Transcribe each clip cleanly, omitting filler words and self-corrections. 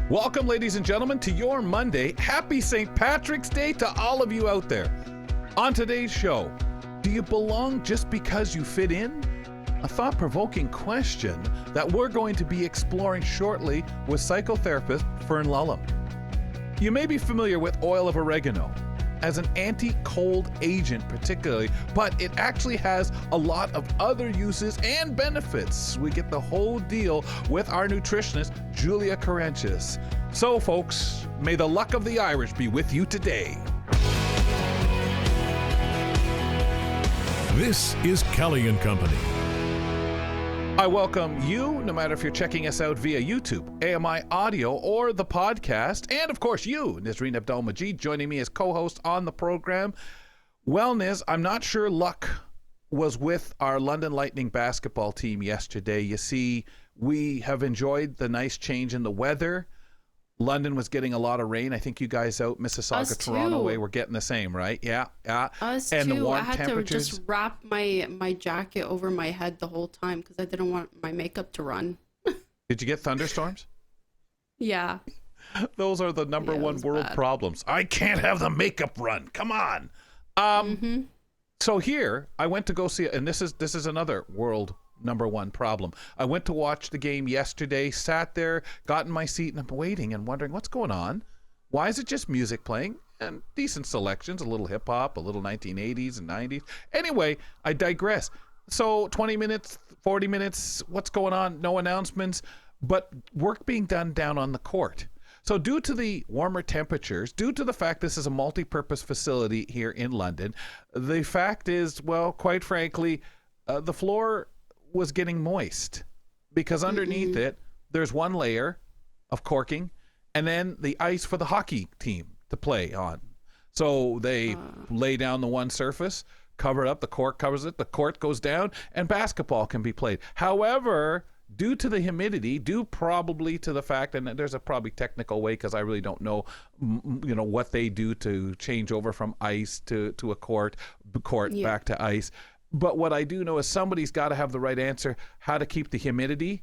Welcome, ladies and gentlemen, to your Monday. Happy St. Patrick's Day to all of you out there. On today's show, do you belong just because you fit in? A thought-provoking question that we're going to be exploring shortly with psychotherapist Fern Lulham. You may be familiar with oil of oregano as an anti-cold agent particularly, but it actually has a lot of other uses and benefits. We get the whole deal with our nutritionist, Julia Karantjas. So folks, may the luck of the Irish be with you today. This is Kelly and Company. I welcome you, no matter if you're checking us out via YouTube, AMI Audio, or the podcast, and of course you, Nisreen Abdel-Majid, joining me as co-host on the program. Well, Niz, I'm not sure luck was with our London Lightning basketball team yesterday. You see, we have enjoyed the nice change in the weather. London was getting a lot of rain. I think you guys out Mississauga, Toronto way were getting the same, right? Yeah. Us and too. The warm I had temperatures. to just wrap my jacket over my head the whole time because I didn't want my makeup to run. Did you get thunderstorms? Yeah. Those are the number one world problems. I can't have the makeup run. Come on. So here I went to go see, and this is another world number one problem. I went to watch the game yesterday, sat there, got in my seat, and I'm waiting and wondering what's going on. Why is it just music playing? And decent selections, a little hip hop, a little 1980s and 90s. Anyway, I digress. So 20 minutes, 40 minutes, what's going on? No announcements, but work being done down on the court. So due to the warmer temperatures, due to the fact this is a multi-purpose facility here in London, the fact is, well, quite frankly, the floor was getting moist because underneath it there's one layer of corking and then the ice for the hockey team to play on. So they lay down the one surface, cover it up, the cork covers it, the court goes down, and basketball can be played. However, due to the humidity, due probably to the fact, and there's a probably technical way because I really don't know, what they do to change over from ice to a court back to ice. But what I do know is somebody's got to have the right answer how to keep the humidity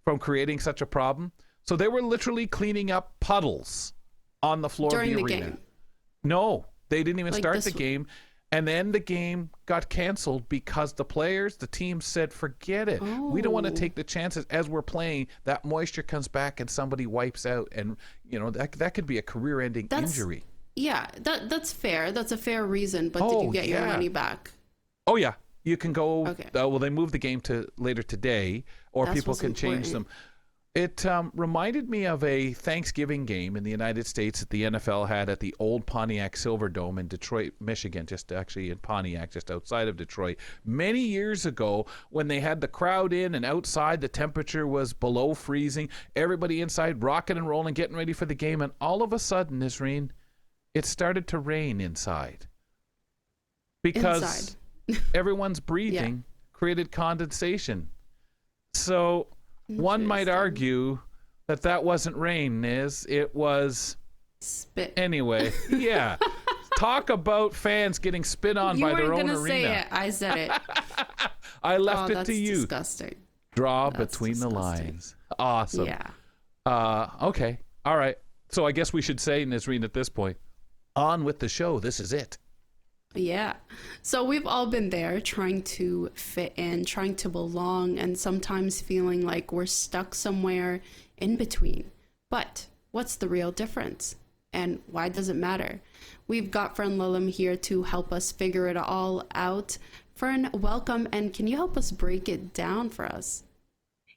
from creating such a problem. So they were literally cleaning up puddles on the floor During of the the arena. game? No, they didn't even start the this game. And then the game got canceled because the team said, forget it. We don't want to take the chances as we're playing that moisture comes back and somebody wipes out. And, that could be a career-ending injury. Yeah, that's fair. That's a fair reason. But did you get your money back? Oh, yeah. You can go, Okay. Well, they moved the game to later today, or That's people what's can change them. It reminded me of a Thanksgiving game in the United States that the NFL had at the old Pontiac Silverdome in Detroit, Michigan, just actually in Pontiac, just outside of Detroit, many years ago when they had the crowd in and outside the temperature was below freezing, everybody inside rocking and rolling, getting ready for the game, and all of a sudden, Nisreen, it started to rain inside. Because everyone's breathing created condensation. So one might argue that wasn't rain, it was spit. Anyway, yeah. Talk about fans getting spit on by their own arena. You weren't going to say it. I said it. I left it to you. Disgusting. Draw between the lines. Awesome. Yeah. Okay. All right. So I guess we should say, Nisreen, at this point, on with the show. This is it. Yeah. So we've all been there trying to fit in, trying to belong, and sometimes feeling like we're stuck somewhere in between. But what's the real difference? And why does it matter? We've got Fern Lulham here to help us figure it all out. Fern, welcome. And can you help us break it down for us?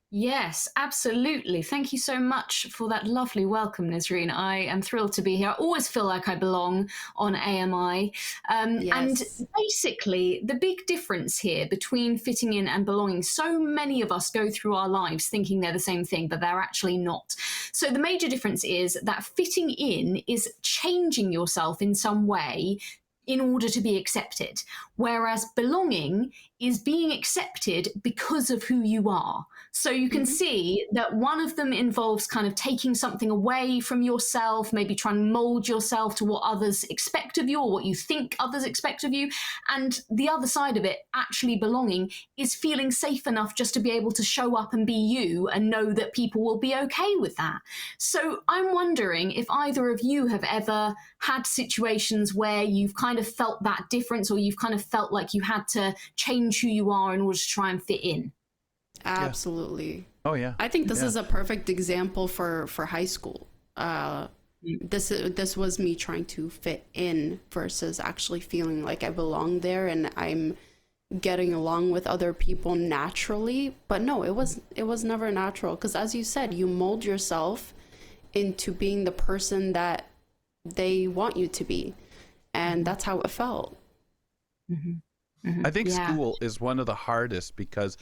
Yes, absolutely. Thank you so much for that lovely welcome, Nisreen. I am thrilled to be here. I always feel like I belong on AMI. And basically, the big difference here between fitting in and belonging, so many of us go through our lives thinking they're the same thing, but they're actually not. So the major difference is that fitting in is changing yourself in some way in order to be accepted. whereas belonging is being accepted because of who you are. So you can see that one of them involves kind of taking something away from yourself, maybe trying to mold yourself to what others expect of you or what you think others expect of you. And the other side of it, actually belonging, is feeling safe enough just to be able to show up and be you and know that people will be okay with that. So I'm wondering if either of you have ever had situations where you've kind of felt that difference, or you've kind of felt like you had to change who you are in order to try and fit in. Absolutely. Oh yeah. I think this is a perfect example for high school. This was me trying to fit in versus actually feeling like I belong there and I'm getting along with other people naturally. But no, it was never natural, because as you said, you mold yourself into being the person that they want you to be, and that's how it felt. I think school is one of the hardest, because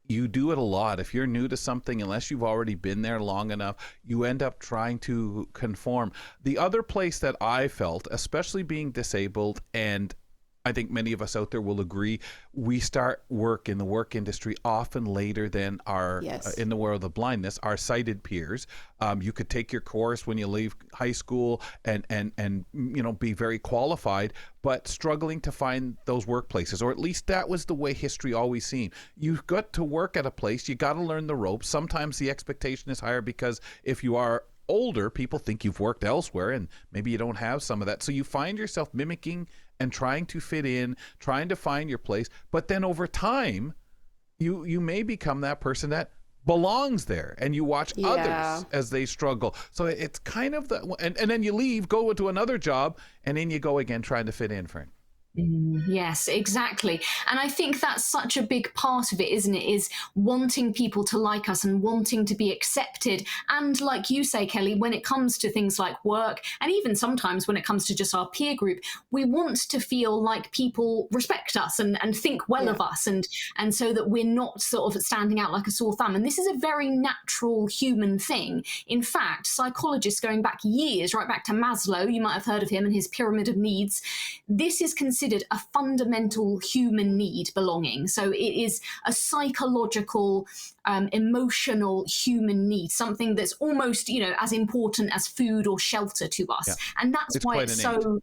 you do it a lot. If you're new to something, unless you've already been there long enough, you end up trying to conform. The other place that I felt, especially being disabled, and I think many of us out there will agree, we start work in the work industry often later than our, in the world of blindness, our sighted peers. You could take your course when you leave high school and you know, be very qualified, but struggling to find those workplaces, or at least that was the way history always seemed. You've got to work at a place, you got to learn the ropes. Sometimes the expectation is higher because if you are older, people think you've worked elsewhere and maybe you don't have some of that. So you find yourself mimicking and trying to fit in, trying to find your place. But then over time, you may become that person that belongs there, and you watch others as they struggle. So it's kind of and then you leave, go to another job, and then you go again trying to fit in, Fern. Yes, exactly. And I think that's such a big part of it, isn't it? Is wanting people to like us and wanting to be accepted. And like you say, Kelly, when it comes to things like work, and even sometimes when it comes to just our peer group, we want to feel like people respect us and think well of us, and so that we're not sort of standing out like a sore thumb. And this is a very natural human thing. In fact, psychologists going back years, right back to Maslow, you might have heard of him and his pyramid of needs, this is considered a fundamental human need, belonging. So it is a psychological, emotional human need, something that's almost, you know, as important as food or shelter to us. And that's why it's so...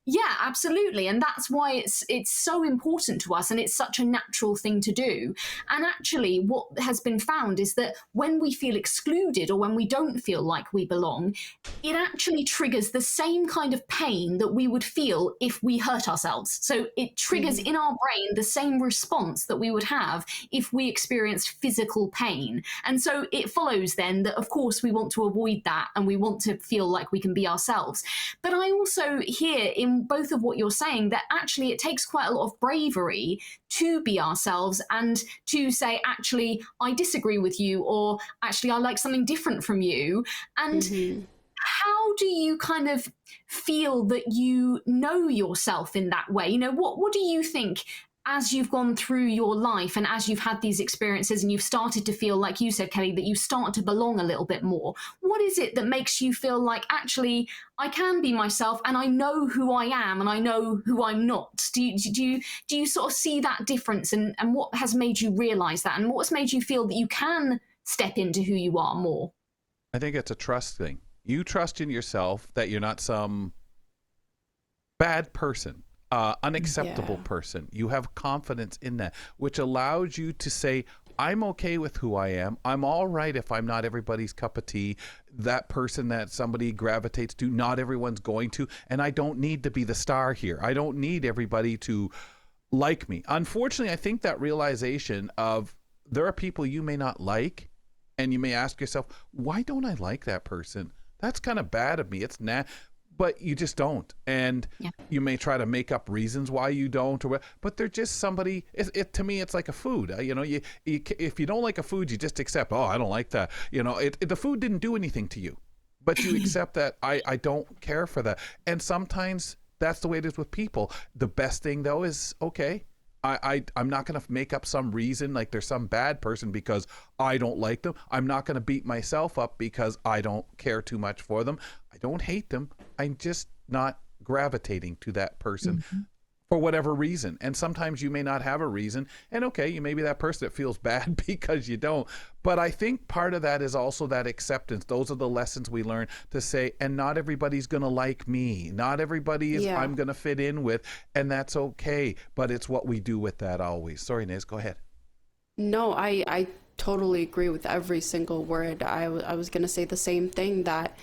Yeah, absolutely. And that's why it's so important to us, and it's such a natural thing to do. And actually what has been found is that when we feel excluded or when we don't feel like we belong, it actually triggers the same kind of pain that we would feel if we hurt ourselves. So it triggers in our brain the same response that we would have if we experienced physical pain. And so it follows then that, of course, we want to avoid that and we want to feel like we can be ourselves. But I also hear in both of what you're saying that actually it takes quite a lot of bravery to be ourselves and to say, actually, I disagree with you, or actually, I like something different from you. And how do you kind of feel that you know yourself in that way? You know, what do you think as you've gone through your life and as you've had these experiences and you've started to feel, like you said, Kelly, that you start to belong a little bit more? What is it that makes you feel like, actually, I can be myself and I know who I am and I know who I'm not? Do you sort of see that difference, and what has made you realize that, and what's made you feel that you can step into who you are more? I think it's a trust thing. You trust in yourself that you're not some bad person, unacceptable person. You have confidence in that, which allows you to say, I'm okay with who I am. I'm all right if I'm not everybody's cup of tea, that person that somebody gravitates to, not everyone's going to, and I don't need to be the star here. I don't need everybody to like me. Unfortunately, I think that realization of there are people you may not like, and you may ask yourself, why don't I like that person? That's kind of bad of me. It's but you just don't. And you may try to make up reasons why you don't, but they're just somebody. To me, it's like a food. You know, if you don't like a food, you just accept, oh, I don't like that. You know, the food didn't do anything to you, but you accept that I don't care for that. And sometimes that's the way it is with people. The best thing, though, is, okay, I'm not going to make up some reason like there's some bad person because I don't like them. I'm not going to beat myself up because I don't care too much for them. I don't hate them. I'm just not gravitating to that person for whatever reason. And sometimes you may not have a reason. And okay, you may be that person that feels bad because you don't. But I think part of that is also that acceptance. Those are the lessons we learn to say, and not everybody's going to like me. Not everybody is I'm going to fit in with, and that's okay. But it's what we do with that always. Sorry, Niz, go ahead. No, I totally agree with every single word. I was going to say the same thing, that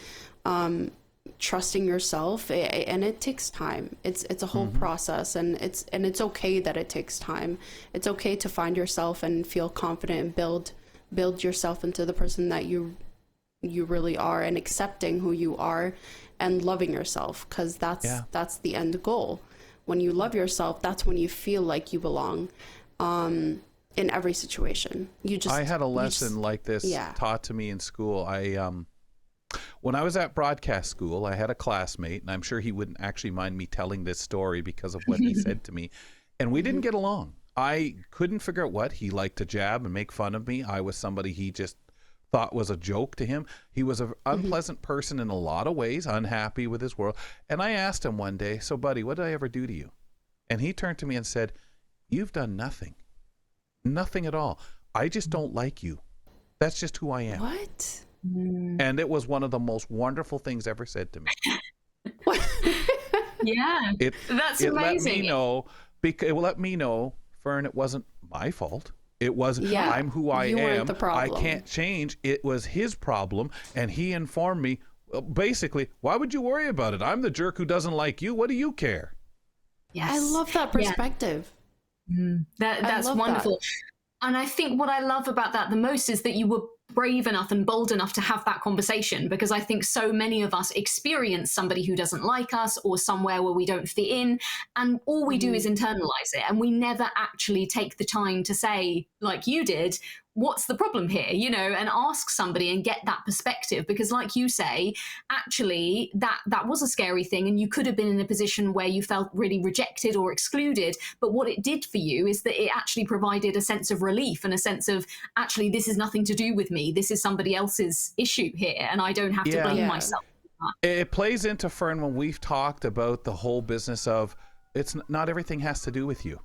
trusting yourself, and it takes time. It's a whole process, and it's okay that it takes time. It's okay to find yourself and feel confident and build yourself into the person that you really are, and accepting who you are and loving yourself, because that's the end goal. When you love yourself, that's when you feel like you belong. In every situation, I had a lesson like this taught to me in school. When I was at broadcast school, I had a classmate, and I'm sure he wouldn't actually mind me telling this story because of what he said to me. And we didn't get along. I couldn't figure out what. He liked to jab and make fun of me. I was somebody he just thought was a joke to him. He was an unpleasant person in a lot of ways, unhappy with his world. And I asked him one day, so buddy, what did I ever do to you? And he turned to me and said, you've done nothing. Nothing at all. I just don't like you. That's just who I am. What? And it was one of the most wonderful things ever said to me. Yeah, that's amazing. It let me know, Fern, it wasn't my fault. It wasn't. I'm who I am. I can't change. It was his problem, and he informed me. Basically, why would you worry about it? I'm the jerk who doesn't like you. What do you care? Yes. I love that perspective. That's wonderful. And I think what I love about that the most is that you were brave enough and bold enough to have that conversation, because I think so many of us experience somebody who doesn't like us or somewhere where we don't fit in, and all we do is internalize it, and we never actually take the time to say, like you did, what's the problem here, and ask somebody and get that perspective. Because like you say, actually that was a scary thing, and you could have been in a position where you felt really rejected or excluded, but what it did for you is that it actually provided a sense of relief and a sense of, actually, this is nothing to do with me, this is somebody else's issue here, and I don't have to blame myself. It plays into, Fern, when we've talked about the whole business of it's not everything has to do with you.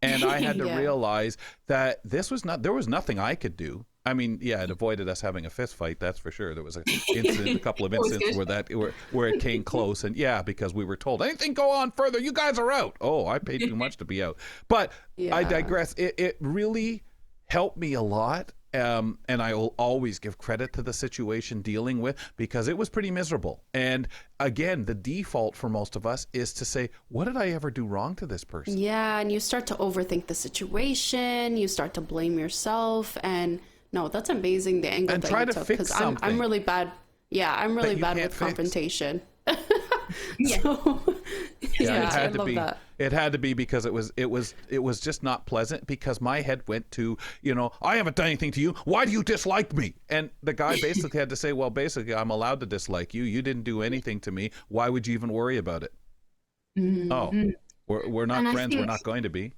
And I had to realize that there was nothing I could do. I mean, it avoided us having a fist fight, that's for sure. There was a couple of incidents where it came close, and because we were told, anything go on further, you guys are out. Oh, I paid too much to be out. But I digress. It really helped me a lot. And I will always give credit to the situation dealing with, because it was pretty miserable. And again, the default for most of us is to say, what did I ever do wrong to this person? Yeah, and you start to overthink the situation. You start to blame yourself. And no, that's amazing, the angle that you took. Because I'm really bad. Yeah, I'm really bad with confrontation. It had to be because it was just not pleasant, because my head went to, I haven't done anything to you, why do you dislike me? And the guy basically had to say, well, basically, I'm allowed to dislike you didn't do anything to me, why would you even worry about it? Oh, we're not friends, we're not going to be.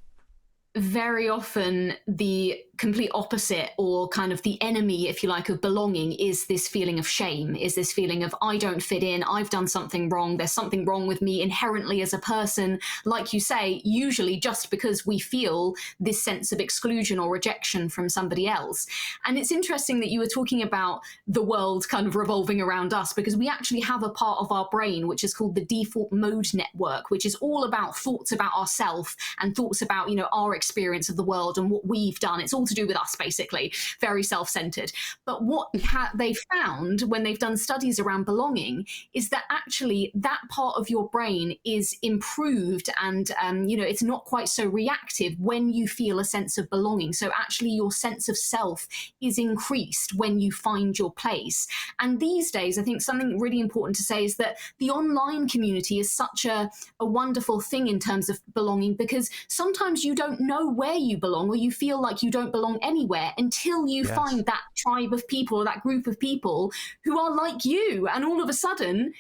Very often the complete opposite, or kind of the enemy, if you like, of belonging is this feeling of shame, is this feeling of, I don't fit in, I've done something wrong, there's something wrong with me inherently as a person. Like you say, usually just because we feel this sense of exclusion or rejection from somebody else. And it's interesting that you were talking about the world kind of revolving around us, because we actually have a part of our brain which is called the default mode network, which is all about thoughts about ourselves and thoughts about, our experience of the world and what we've done. It's all to do with us, basically, very self-centered. But what they found when they've done studies around belonging is that actually that part of your brain is improved, and it's not quite so reactive when you feel a sense of belonging. So actually your sense of self is increased when you find your place. And these days, I think something really important to say is that the online community is such a wonderful thing in terms of belonging, because sometimes you don't know where you belong, or you feel like you don't belong anywhere until you find that tribe of people or that group of people who are like you, and all of a sudden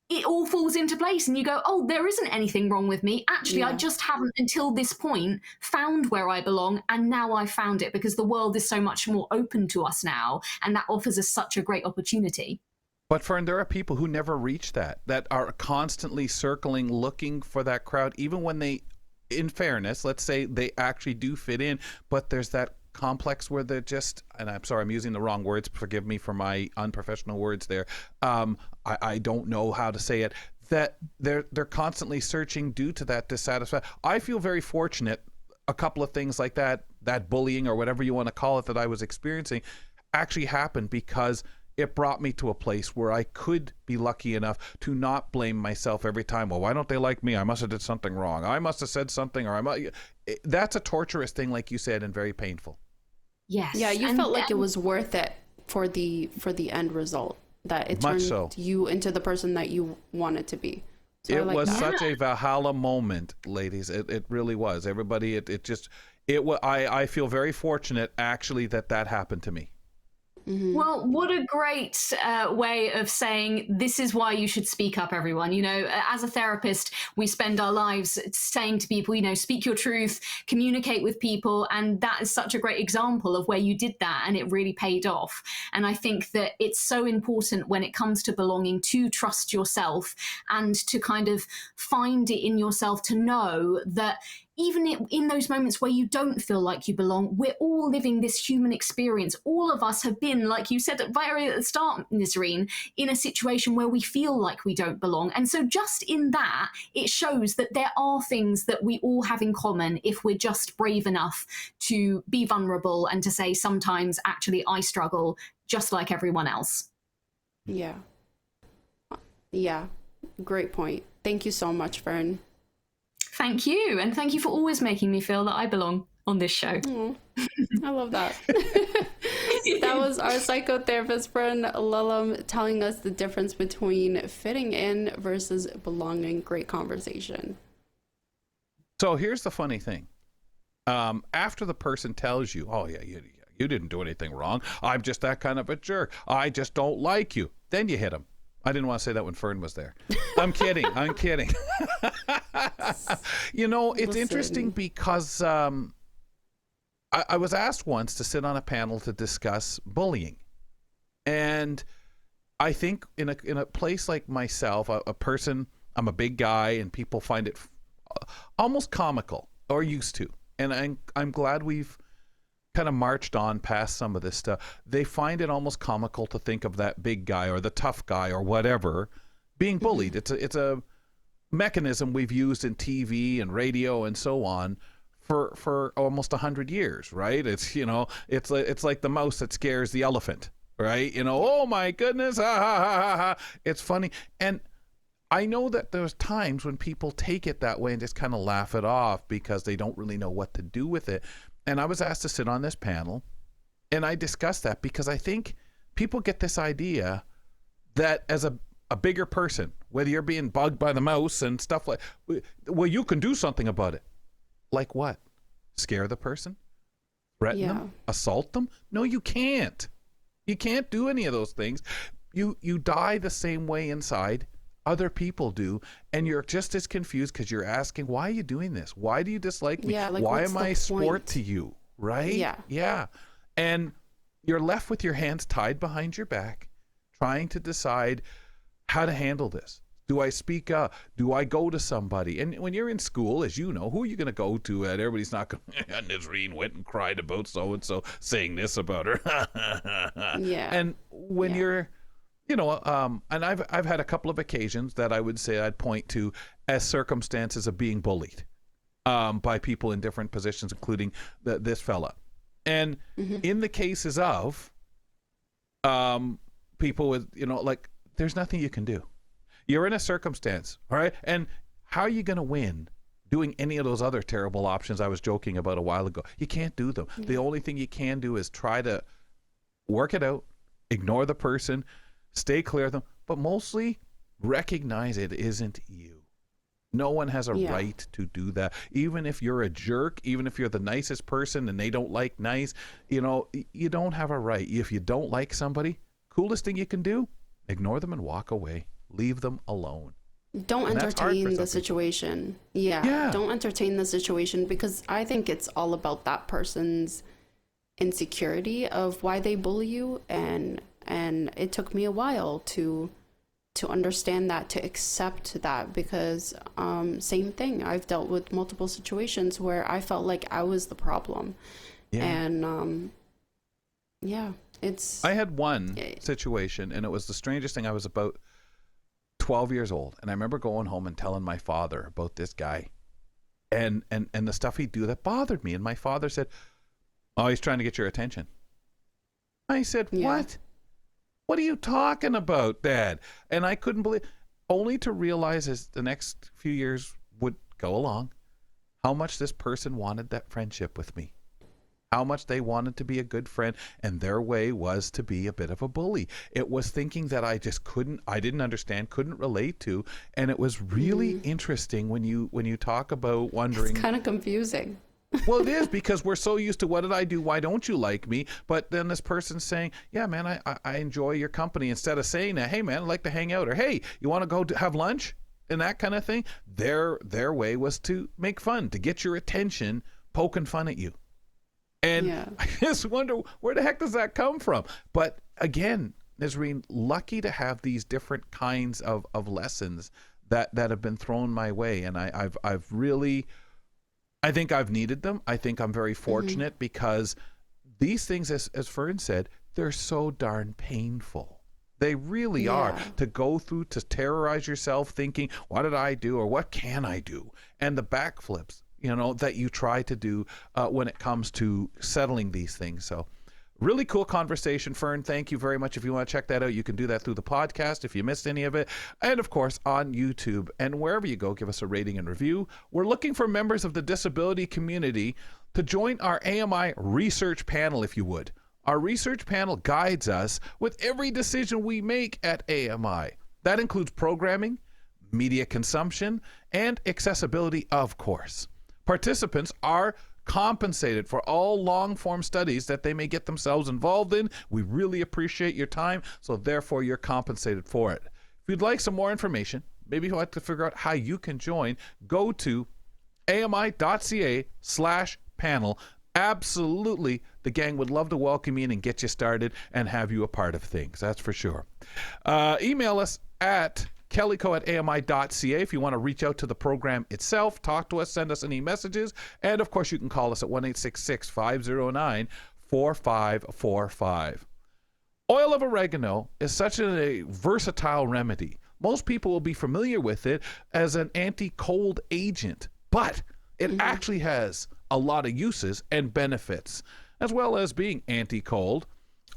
it all falls into place and you go, oh, there isn't anything wrong with me, actually. I just haven't until this point found where I belong, and now I found it, because the world is so much more open to us now, and that offers us such a great opportunity. But Fern, there are people who never reach that are constantly circling, looking for that crowd, even when they in fairness, let's say they actually do fit in, but there's that complex where they're just, and I'm sorry, I'm using the wrong words, forgive me for my unprofessional words there. I don't know how to say it, that they're constantly searching due to that dissatisfaction. I feel very fortunate. A couple of things like that bullying or whatever you want to call it that I was experiencing actually happened because it brought me to a place where I could be lucky enough to not blame myself every time. Well, why don't they like me? I must have did something wrong. I must have said something, or that's a torturous thing, like you said, and very painful. Yes. Yeah, you felt like it was worth it for the end result, that it turned you into the person that you wanted to be. So it was such a Valhalla moment, ladies. It really was. Everybody, I feel very fortunate actually that happened to me. Mm-hmm. Well, what a great way of saying this is why you should speak up, everyone. You know, as a therapist, we spend our lives saying to people, you know, speak your truth, communicate with people. And that is such a great example of where you did that and it really paid off. And I think that it's so important when it comes to belonging to trust yourself and to kind of find it in yourself to know that even in those moments where you don't feel like you belong, we're all living this human experience. All of us have been, like you said at the start, Nisreen, in a situation where we feel like we don't belong. And so just in that, it shows that there are things that we all have in common if we're just brave enough to be vulnerable and to say, sometimes actually I struggle just like everyone else. Yeah. Yeah. Great point. Thank you so much, Fern. Thank you. And thank you for always making me feel that I belong on this show. I love that. That was our psychotherapist, Fern Lulham, telling us the difference between fitting in versus belonging. Great conversation. So here's the funny thing. After the person tells you, oh, yeah, you didn't do anything wrong. I'm just that kind of a jerk. I just don't like you. Then you hit them. I didn't want to say that when Fern was there. I'm kidding. I'm kidding. You know, it's interesting because I was asked once to sit on a panel to discuss bullying. And I think in a place like myself, a person, I'm a big guy and people find it almost comical, or used to. And I'm glad we've kind of marched on past some of this stuff. They find it almost comical to think of that big guy or the tough guy or whatever being bullied. It's a mechanism we've used in TV and radio and so on for almost 100 years, right? It's, you know, it's like the mouse that scares the elephant, right? You know, oh my goodness, ha ha ha ha ha. It's funny. And I know that there's times when people take it that way and just kind of laugh it off because they don't really know what to do with it. And I was asked to sit on this panel, and I discussed that because I think people get this idea that as a bigger person, whether you're being bugged by the mouse and stuff like, well, you can do something about it. Like what? Scare the person? Threaten them? Assault them? No, you can't. You can't do any of those things. You die the same way inside other people do, and you're just as confused because you're asking, why are you doing this? Why do you dislike me? Yeah, like, why am I a sport to you? Right? Yeah. And you're left with your hands tied behind your back, trying to decide how to handle this. Do I speak up? Do I go to somebody? And when you're in school, as you know, who are you going to go to? Everybody's not going, Nisreen went and cried about so-and-so saying this about her. Yeah. And when you're, you know, and I've had a couple of occasions that I would say I'd point to as circumstances of being bullied by people in different positions, including this fella. And in the cases of people with, you know, like, there's nothing you can do. You're in a circumstance, all right? And how are you going to win doing any of those other terrible options I was joking about a while ago? You can't do them. The only thing you can do is try to work it out, ignore the person, stay clear of them, but mostly recognize it isn't you. No one has a right to do that. Even if you're a jerk, even if you're the nicest person and they don't like nice, you know, you don't have a right. If you don't like somebody, coolest thing you can do, ignore them and walk away. Leave them alone. Don't entertain the situation. Yeah. Don't entertain the situation, because I think it's all about that person's insecurity of why they bully you, and it took me a while to to understand that, to accept that, because same thing. I've dealt with multiple situations where I felt like I was the problem. Yeah. And I had one situation, and it was the strangest thing. I was about 12 years old, and I remember going home and telling my father about this guy and the stuff he'd do that bothered me. And my father said, "Oh, he's trying to get your attention." I said, "What? What are you talking about, Dad?" And I couldn't believe, only to realize as the next few years would go along, how much this person wanted that friendship with me. How much they wanted to be a good friend, and their way was to be a bit of a bully. It was thinking that I didn't understand, couldn't relate to, and it was really interesting when you talk about wondering. It's kind of confusing. Well, it is, because we're so used to, what did I do? Why don't you like me? But then this person's saying, "Yeah, man, I enjoy your company," instead of saying that, "Hey, man, I'd like to hang out," or "Hey, you want to go have lunch?" and that kind of thing. Their way was to make fun, to get your attention, poking fun at you. And I just wonder, where the heck does that come from? But again, Nisreen, lucky to have these different kinds of lessons that have been thrown my way. And I've really, I think I've needed them. I think I'm very fortunate because these things, as Fern said, they're so darn painful. They really are, to go through, to terrorize yourself thinking, what did I do, or what can I do? And the backflips, that you try to do when it comes to settling these things. So really cool conversation, Fern. Thank you very much. If you want to check that out, you can do that through the podcast if you missed any of it. And of course, on YouTube. And wherever you go, give us a rating and review. We're looking for members of the disability community to join our AMI research panel, if you would. Our research panel guides us with every decision we make at AMI. That includes programming, media consumption, and accessibility, of course. Participants are compensated for all long-form studies that they may get themselves involved in. We really appreciate your time, so therefore you're compensated for it. If you'd like some more information, maybe you'd like to figure out how you can join, go to ami.ca/panel. Absolutely, the gang would love to welcome you in and get you started and have you a part of things, that's for sure. Email us at kellyco@ami.ca if you want to reach out to the program itself, talk to us, send us any messages, and of course you can call us at 1-866-509-4545. Oil of oregano is such a versatile remedy. Most people will be familiar with it as an anti-cold agent, but it actually has a lot of uses and benefits, as well as being anti-cold.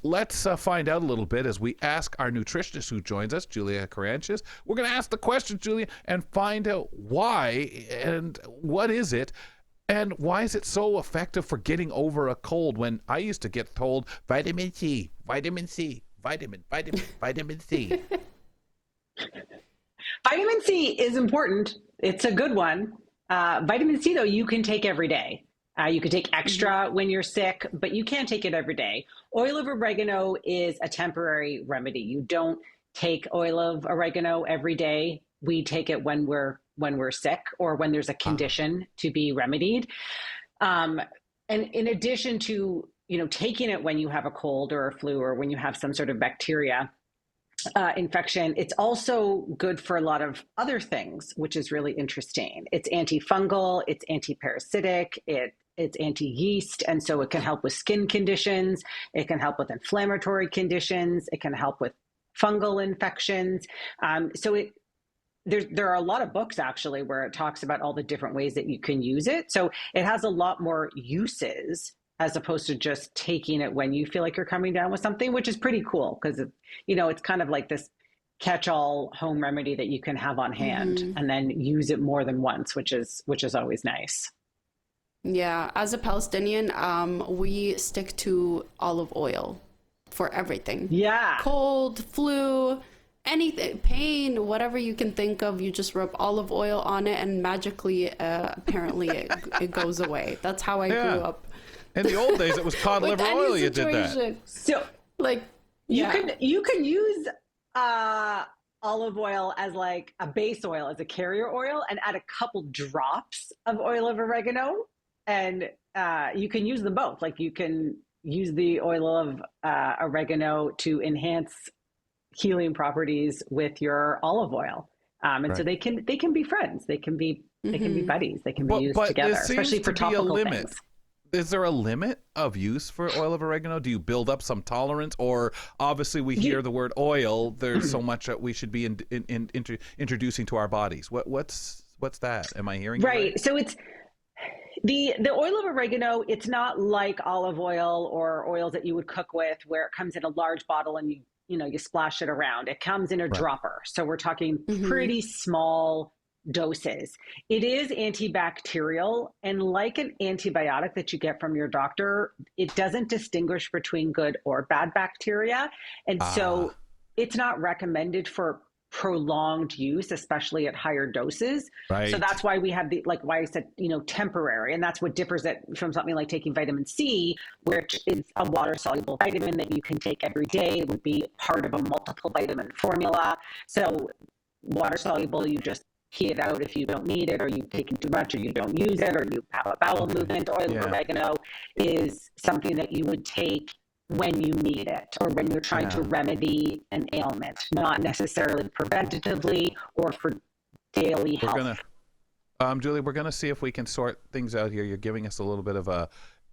Let's find out a little bit as we ask our nutritionist who joins us, Julia Karantjas. We're going to ask the question, Julia, and find out why and what is it, and why is it so effective for getting over a cold, when I used to get told vitamin C, vitamin C, vitamin C. Vitamin C is important. It's a good one. Vitamin C, though, you can take every day. You can take extra when you're sick, but you can't take it every day. Oil of oregano is a temporary remedy. You don't take oil of oregano every day. We take it when we're sick or when there's a condition to be remedied. And in addition to, taking it when you have a cold or a flu or when you have some sort of bacteria infection, it's also good for a lot of other things, which is really interesting. It's antifungal, it's antiparasitic, it's anti-yeast, and so it can help with skin conditions, it can help with inflammatory conditions, it can help with fungal infections. There are a lot of books actually where it talks about all the different ways that you can use it. So it has a lot more uses as opposed to just taking it when you feel like you're coming down with something, which is pretty cool because, it's kind of like this catch-all home remedy that you can have on hand and then use it more than once, which is always nice. Yeah, as a Palestinian, we stick to olive oil for everything. Yeah. Cold, flu, anything, pain, whatever you can think of, you just rub olive oil on it and magically, apparently it goes away. That's how I grew up. In the old days, it was cod liver oil you did that. So, you can use olive oil as like a base oil, as a carrier oil, and add a couple drops of oil of oregano. And you can use them both. Like you can use the oil of oregano to enhance healing properties with your olive oil. And so they can be friends. They can be buddies. They can be used together, especially for topical things. Is there a limit of use for oil of oregano? Do you build up some tolerance, or obviously we hear the word oil? There's so much that we should be introducing to our bodies. What's that? Am I hearing right? So it's the oil of oregano. It's not like olive oil or oils that you would cook with, where it comes in a large bottle and you splash it around. It comes in a dropper. So we're talking pretty small doses. It is antibacterial, and like an antibiotic that you get from your doctor, it doesn't distinguish between good or bad bacteria. And so it's not recommended for prolonged use, especially at higher doses. Right. So that's why we have why I said, temporary. And that's what differs it from something like taking vitamin C, which is a water soluble vitamin that you can take every day. It would be part of a multiple vitamin formula. So water soluble, you just key it out if you don't need it, or you've taken too much, or you don't use it, or you have a bowel movement. Oil of oregano is something that you would take when you need it, or when you're trying to remedy an ailment, not necessarily preventatively or for daily health. Julia, we're going to see if we can sort things out here. You're giving us a little bit of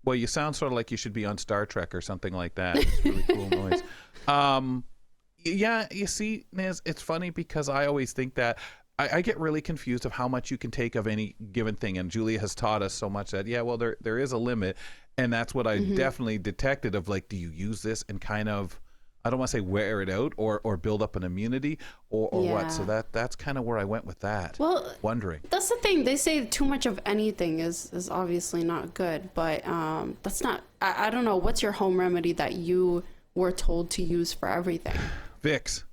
you sound sort of like you should be on Star Trek or something like that. It's really cool noise. You see, Niz, it's funny because I always think that I get really confused of how much you can take of any given thing. And Julia has taught us so much that, there is a limit. And that's what I definitely detected of do you use this and kind of, I don't want to say wear it out or build up an immunity or what. So that's kind of where I went with that. Well, wondering. That's the thing. They say too much of anything is obviously not good, but that's not, I don't know. What's your home remedy that you were told to use for everything? Vicks.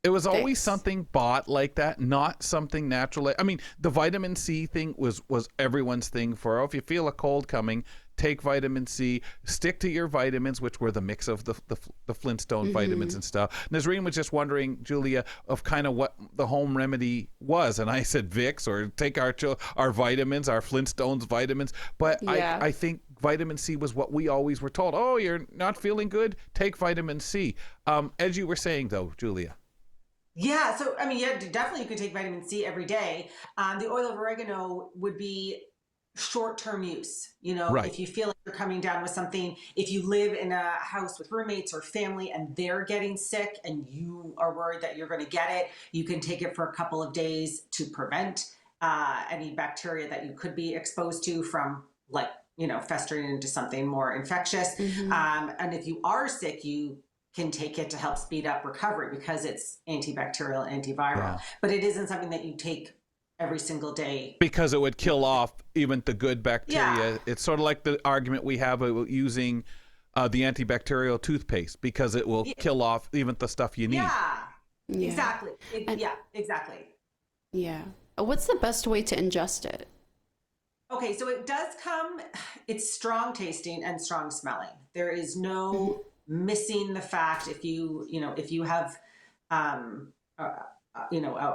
It was always something bought like that, not something natural. I mean, the vitamin C thing was everyone's thing for, if you feel a cold coming, take vitamin C, stick to your vitamins, which were the mix of the Flintstone vitamins and stuff. Nazreen was just wondering, Julia, of kind of what the home remedy was. And I said Vicks, or take our vitamins, our Flintstones vitamins. But I think vitamin C was what we always were told. Oh, you're not feeling good? Take vitamin C. As you were saying, though, Julia. Yeah, so I mean, definitely you could take vitamin C every day. The oil of oregano would be short-term use. If you feel like you're coming down with something, if you live in a house with roommates or family and they're getting sick and you are worried that you're going to get it, you can take it for a couple of days to prevent any bacteria that you could be exposed to from festering into something more infectious. And if you are sick, you can take it to help speed up recovery because it's antibacterial, antiviral, but it isn't something that you take every single day. Because it would kill off even the good bacteria. Yeah. It's sort of like the argument we have about using the antibacterial toothpaste, because it will kill off even the stuff you need. Yeah. Exactly. Exactly. Yeah. What's the best way to ingest it? Okay, so it does it's strong tasting and strong smelling. There is no missing the fact if you have a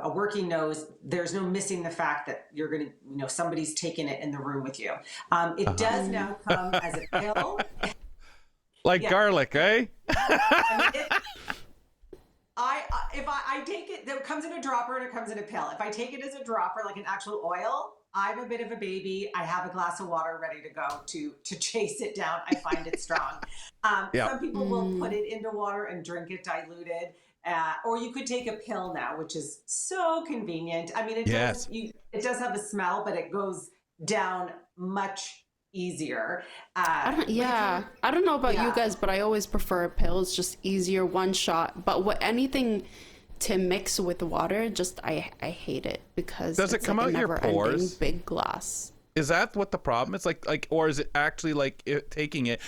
working nose, there's no missing the fact that you're going to somebody's taking it in the room with you. It does now come as a pill, like garlic, eh? If I take it, it comes in a dropper and it comes in a pill. If I take it as a dropper, like an actual oil, I'm a bit of a baby. I have a glass of water ready to go to chase it down. I find it strong. Some people will put it into water and drink it diluted. Or you could take a pill now, which is so convenient. I mean, it does have a smell, but it goes down much easier. I don't know about you guys, but I always prefer a pill. It's just easier, one shot. But anything to mix with water, I hate it because does it come out your pores? Big glass. Is that what the problem is? Or is it actually taking it?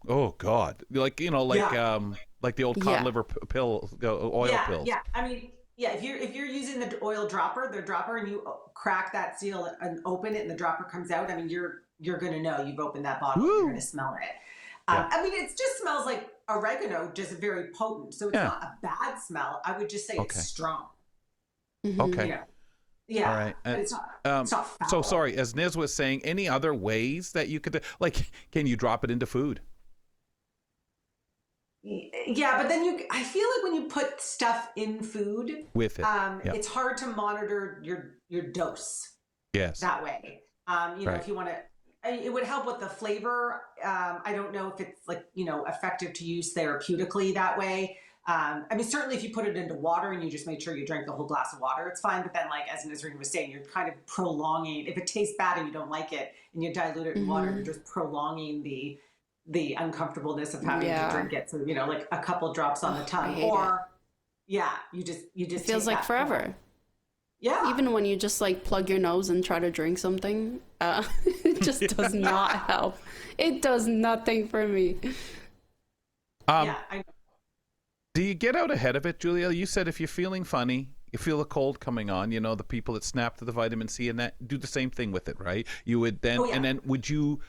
Oh God, like the old cod liver pill, oil pills. Yeah. I mean, if you're using the oil dropper, and you crack that seal and open it, and the dropper comes out. I mean, you're gonna know you've opened that bottle. You're gonna smell it. I mean, it just smells like oregano, just very potent. So it's not a bad smell. I would just say it's strong. Okay. Yeah. All right. But it's not foul. So sorry, as Niz was saying, any other ways that you could, can you drop it into food? Yeah, but then I feel like when you put stuff in food with it, it's hard to monitor your dose. Yes. That way. If you want to, it would help with the flavor. I don't know if it's like, effective to use therapeutically that way. Certainly if you put it into water and you just made sure you drank the whole glass of water, it's fine. But then, like, as Nazreen was saying, you're kind of prolonging, if it tastes bad and you don't like it and you dilute it in water, you're just prolonging the uncomfortableness of having to drink it. So, like a couple drops on the tongue, or you just it feels like forever. Yeah. Even when you just like plug your nose and try to drink something, it just does not help. It does nothing for me. I know. Do you get out ahead of it, Julia? You said if you're feeling funny, you feel a cold coming on, the people that snap to the vitamin C and that do the same thing with it, right? You would then, and then would you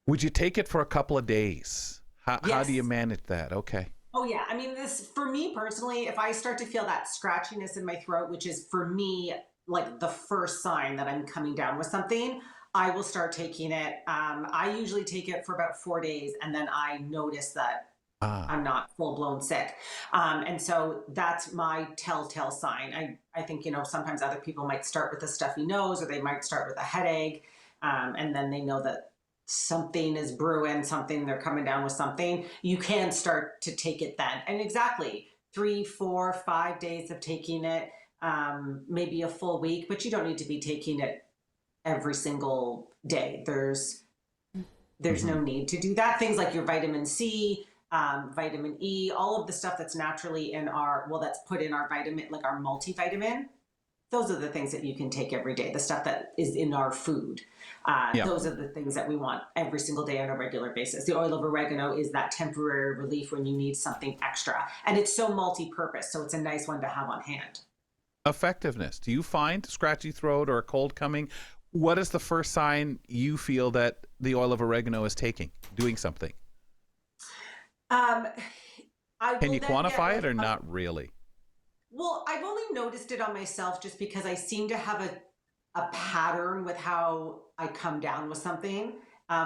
take it for a couple of days? How do you manage that? Okay. Oh yeah. This, for me personally, if I start to feel that scratchiness in my throat, which is for me, like the first sign that I'm coming down with something, I will start taking it. I usually take it for about 4 days, and then I notice that I'm not full blown sick. And so that's my telltale sign. I think, sometimes other people might start with a stuffy nose, or they might start with a headache. And then they know that something is brewing, they're coming down with something. You can start to take it then. And exactly 3, 4, 5 days of taking it, maybe a full week, but you don't need to be taking it every single day. There's no need to do that. Things like your vitamin C, vitamin E, all of the stuff that's naturally that's put in our vitamin, like our multivitamin. Those are the things that you can take every day. The stuff that is in our food. Those are the things that we want every single day on a regular basis. The oil of oregano is that temporary relief when you need something extra. And it's so multi-purpose, so it's a nice one to have on hand. Effectiveness. Do you find scratchy throat or a cold coming? What is the first sign you feel that the oil of oregano is doing something? Can you quantify it or not really? Well, I've only noticed it on myself just because I seem to have a pattern with how I come down with something.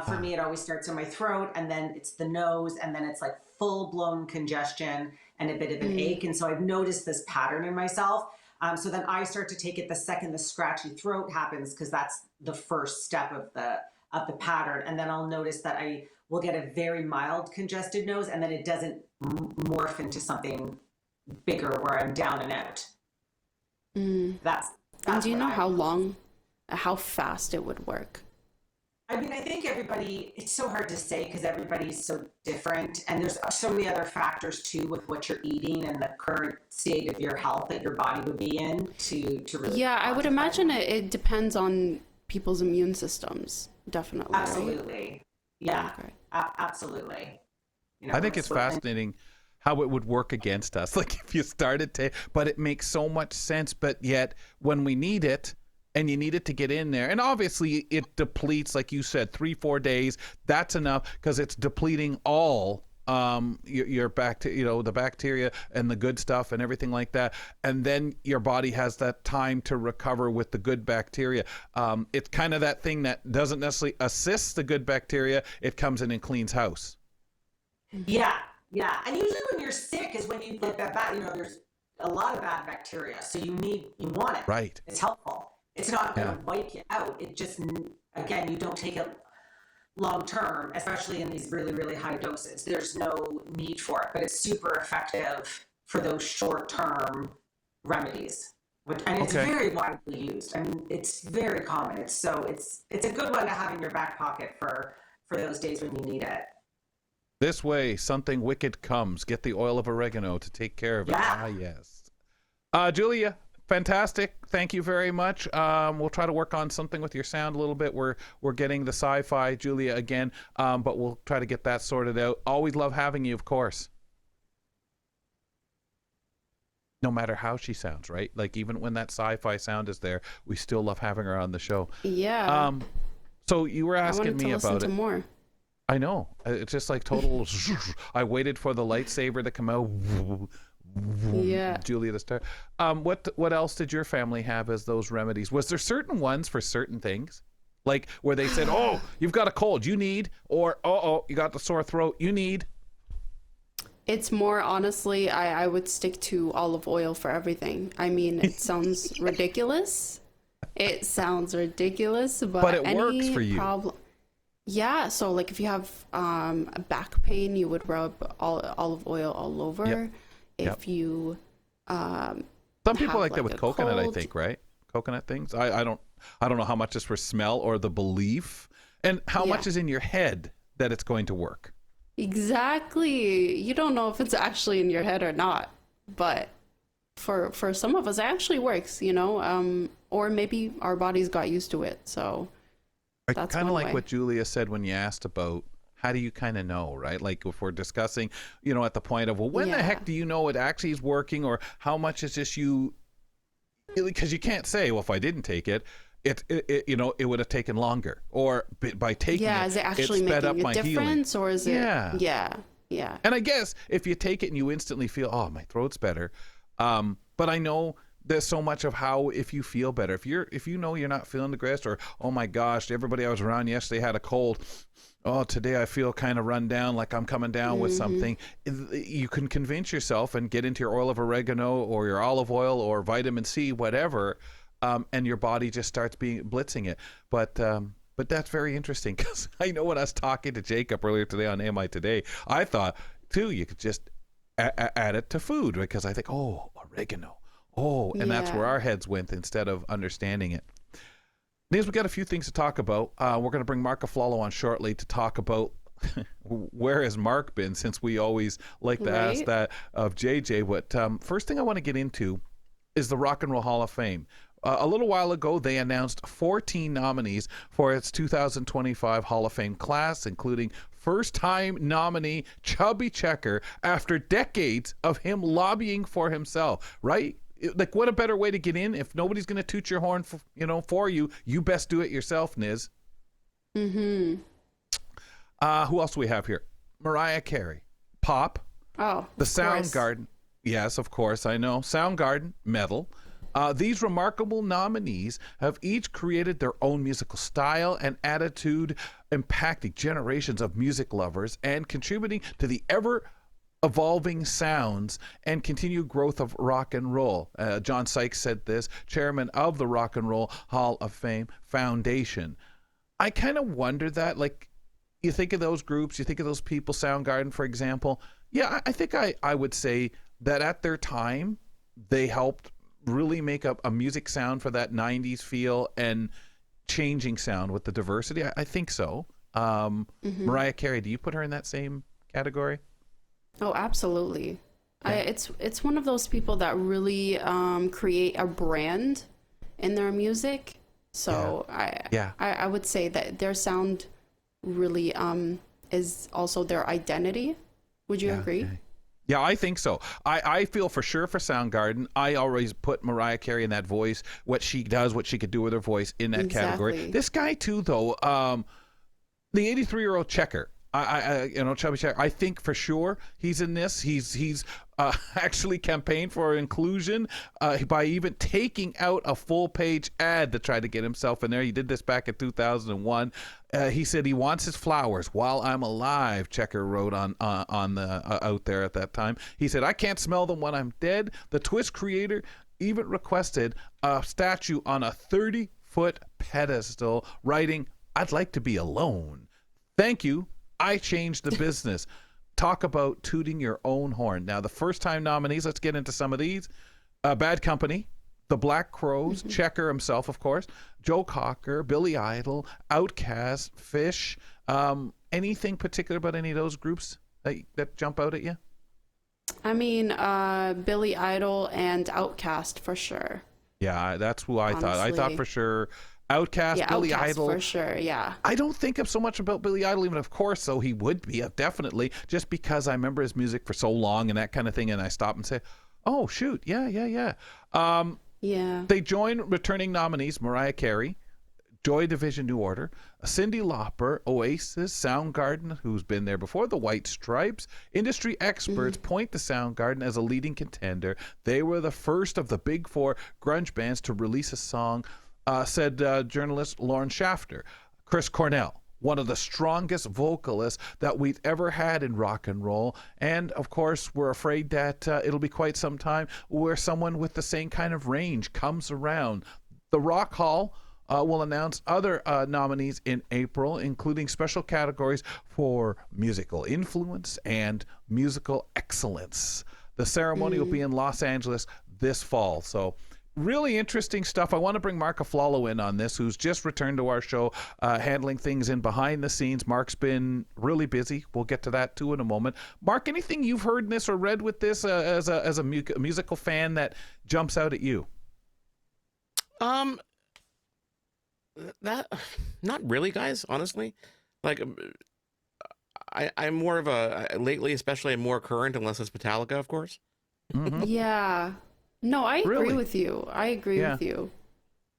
For me, it always starts in my throat, and then it's the nose, and then it's like full-blown congestion and a bit of an ache. And so I've noticed this pattern in myself. So then I start to take it the second the scratchy throat happens, because that's the first step of the pattern. And then I'll notice that I will get a very mild congested nose, and then it doesn't morph into something bigger where I'm down and out. That's and do you know how fast it would work? I think it's so hard to say because everybody's so different, and there's so many other factors too with what you're eating and the current state of your health that your body would be in to really. Yeah, I would imagine it depends on people's immune systems, definitely. Absolutely. Right? Yeah, okay. Absolutely. I think it's fascinating how it would work against us. Like if you started but it makes so much sense, but yet when we need it, and you need it to get in there, and obviously it depletes, like you said, 3-4 days. That's enough because it's depleting all your bacteria, the bacteria and the good stuff and everything like that. And then your body has that time to recover with the good bacteria. It's kind of that thing that doesn't necessarily assist the good bacteria. It comes in and cleans house. Yeah. And usually when you're sick is when you like that there's a lot of bad bacteria. So you want it. Right. It's helpful. It's not going to wipe you out. It just, again, you don't take it long term, especially in these really, really high doses. There's no need for it, but it's super effective for those short term remedies. And it's very widely used. It's very common. It's a good one to have in your back pocket for those days when you need it. This way, something wicked comes. Get the oil of oregano to take care of it. Yeah. Ah, yes. Julia, fantastic. Thank you very much. We'll try to work on something with your sound a little bit. We're getting the sci-fi Julia again, but we'll try to get that sorted out. Always love having you, of course. No matter how she sounds, right? Like even when that sci-fi sound is there, we still love having her on the show. Yeah. So you were asking me about it. More. I know. It's just like total. I waited for the lightsaber to come out. Yeah. Julia to start. What else did your family have as those remedies? Was there certain ones for certain things? Like where they said, oh, you've got a cold, you need, or you got the sore throat, you need? It's more, honestly, I would stick to olive oil for everything. I mean, it sounds ridiculous. It sounds ridiculous, but it works for you. Yeah, so like if you have back pain, you would rub olive oil all over. Yep. If you some people like that with coconut, I think, right? Coconut things. I don't know how much is for smell or the belief, and how much is in your head that it's going to work. Exactly. You don't know if it's actually in your head or not, but for some of us, it actually works, you know, or maybe our bodies got used to it. So that's kind of like what Julia said when you asked about how do you kind of know, right? Like if we're discussing, you know, at the point of, well, when the heck do you know it actually is working, or how much is just you, because you can't say, well, if I didn't take it, it you know, it would have taken longer, or by taking is it actually making a difference, or is it yeah. And I guess if you take it and you instantly feel, oh, my throat's better, but I know there's so much of how, if you feel better, if you know you're not feeling the best, or oh my gosh, everybody I was around yesterday had a cold, oh, today I feel kind of run down, like I'm coming down with something. You can convince yourself and get into your oil of oregano or your olive oil or vitamin C, whatever, and your body just starts blitzing it. But that's very interesting, because I know when I was talking to Jacob earlier today on AMI Today, I thought too you could just add it to food, because I think, oh, oregano, and that's where our heads went instead of understanding it. Nils, we got a few things to talk about. We're going to bring Marc Aflalo on shortly to talk about where has Marc been, since we always like to ask that of JJ. But first thing I want to get into is the Rock and Roll Hall of Fame. A little while ago, they announced 14 nominees for its 2025 Hall of Fame class, including first-time nominee Chubby Checker, after decades of him lobbying for himself, right? Like, what a better way to get in? If nobody's going to toot your horn for you, you best do it yourself, Niz. Who else do we have here? Mariah Carey, Pop. Oh, the Soundgarden. Yes, of course, I know. Soundgarden, Metal. These remarkable nominees have each created their own musical style and attitude, impacting generations of music lovers and contributing to the evolving sounds and continued growth of rock and roll. John Sykes said this, chairman of the Rock and Roll Hall of Fame Foundation. I kind of wonder that, like, you think of those groups, you think of those people, Soundgarden, for example. Yeah, I think I would say that at their time, they helped really make up a music sound for that 90s feel and changing sound with the diversity. I think so. Mariah Carey, do you put her in that same category? Oh, absolutely. Yeah. It's one of those people that really create a brand in their music. So I would say that their sound really is also their identity. Would you agree? Yeah, I think so. I feel for sure for Soundgarden. I always put Mariah Carey in that voice, what she does, what she could do with her voice in that category. This guy too, though, the 83-year-old Checker. Chubby Checker, I think for sure he's in this. He's actually campaigned for inclusion by even taking out a full-page ad to try to get himself in there. He did this back in 2001. He said he wants his flowers while I'm alive, Checker wrote on the out there at that time. He said, I can't smell them when I'm dead. The Twist creator even requested a statue on a 30-foot pedestal, writing, I'd like to be alone. Thank you. I changed the business. Talk about tooting your own horn. Now, the first-time nominees, let's get into some of these. Bad Company, The Black Crowes, Checker himself, of course, Joe Cocker, Billy Idol, Outkast, Fish. Anything particular about any of those groups that jump out at you? I mean, Billy Idol and Outkast for sure. Yeah, that's who I thought. I thought for sure Outkast, Billy Idol. For sure, yeah. I don't think of so much about Billy Idol, even of course, though he would be, definitely, just because I remember his music for so long and that kind of thing, and I stop and say, oh, shoot, yeah. They join returning nominees, Mariah Carey, Joy Division New Order, Cyndi Lauper, Oasis, Soundgarden, who's been there before, the White Stripes. Industry experts point to Soundgarden as a leading contender. They were the first of the big four grunge bands to release a song, said journalist Lauren Shafter. Chris Cornell, one of the strongest vocalists that we've ever had in rock and roll. And of course, we're afraid that it'll be quite some time where someone with the same kind of range comes around. The Rock Hall will announce other nominees in April, including special categories for musical influence and musical excellence. The ceremony will be in Los Angeles this fall. So really interesting stuff. I want to bring Marc Aflalo in on this, who's just returned to our show, handling things in behind the scenes. Marc's been really busy. We'll get to that too in a moment. Marc, anything you've heard in this or read with this as a musical fan that jumps out at you? That not really, guys. Honestly, like I'm more of a lately, especially I'm more current, unless it's Metallica, of course. Mm-hmm. Yeah. No, I agree with you. I agree with you.